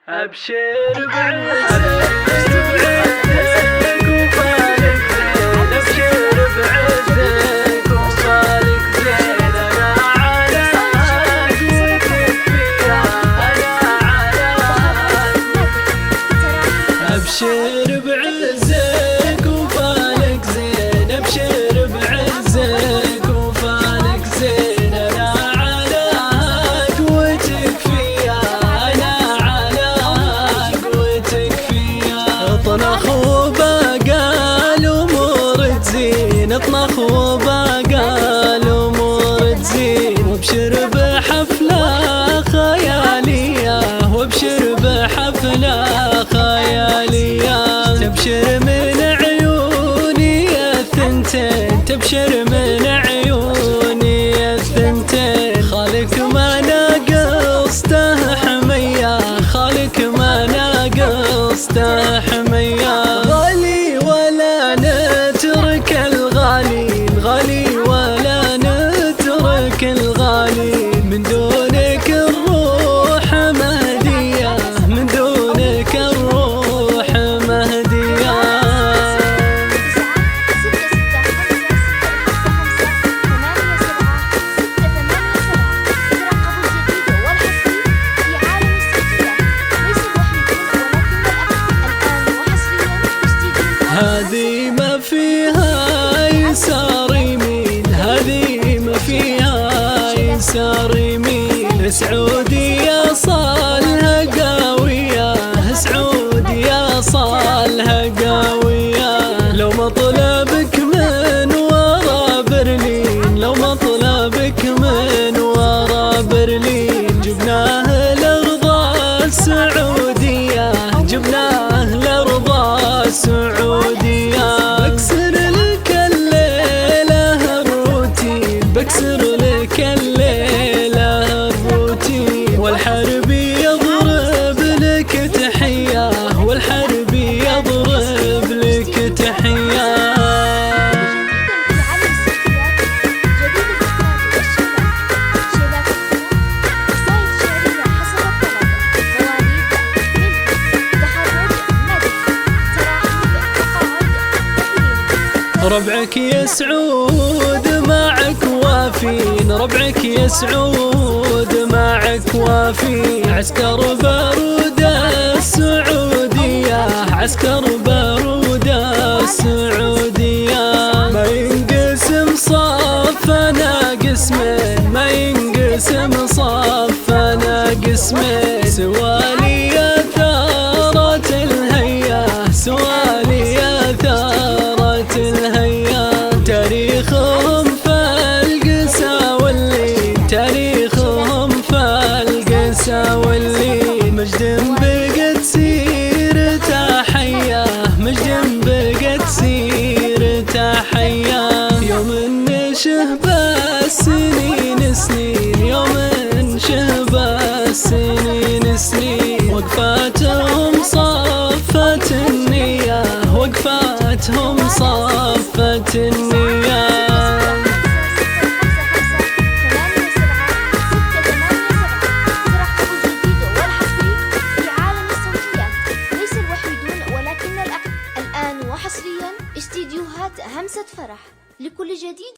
أبشر بعزك وفالك زين، أبشر بعزك وفالك زين، أنا على وتكفي أنا على. أبشر بعزك وفالك زين، أبشر بعزك وفالك زين، أنا على وتكفي أنا على وتكفي. اطنخ وبقى الأمور تزين، اطنخ وبقى الأمور تزين، وابشر بحفلة خيالية، وابشر بحفلة خيالية، تبشر من عيوني الثنتين، تبشر من عيوني الثنتين، خالك ما ناقصته حمية، خالك ما ناقصته حمية، غالي ولا نترك الغالي، الغالي ولا نترك الغالي، من دونك الروح مهدية، من دونك الروح مهدية. هذه ما فيها يسار يمين، هذه ما فيها يسار يمين، سعودية صالها قوية، سعودية صالها قوية، لو مطلبك من ورا برلين، لو مطلبك من ورا برلين، جبناه الأرض السعودية، جبناه الأرض السعودية، بكسر لك الليلة الروتين، بكسر لك الليلة الروتين، والحرب يضرب لك تحية، والحرب يضرب لك تحية. ربعك يا سعود معك وافين، ربعك يا سعود معك وافين، عسكر بارود السعودية، عسكر بارود السعودية، ما ينقسم صفنا قسمين، ما ينقسم صفنا قسمين، سوالي يا ثارة الهيا، سوالي يا ثارة الهيا، تاريخهم فالقسا واللين، تاريخهم فالقسا واللين، مجد بقت سيرته حية، مجد بقت سيرته حية، يوم نشهب السنين سنين، يوم نشهب السنين سنين، وقفاتهم صفت النية، وقفاتهم صفت النية. الآن وحصريا استديوهات همسة فرح لكل جديد.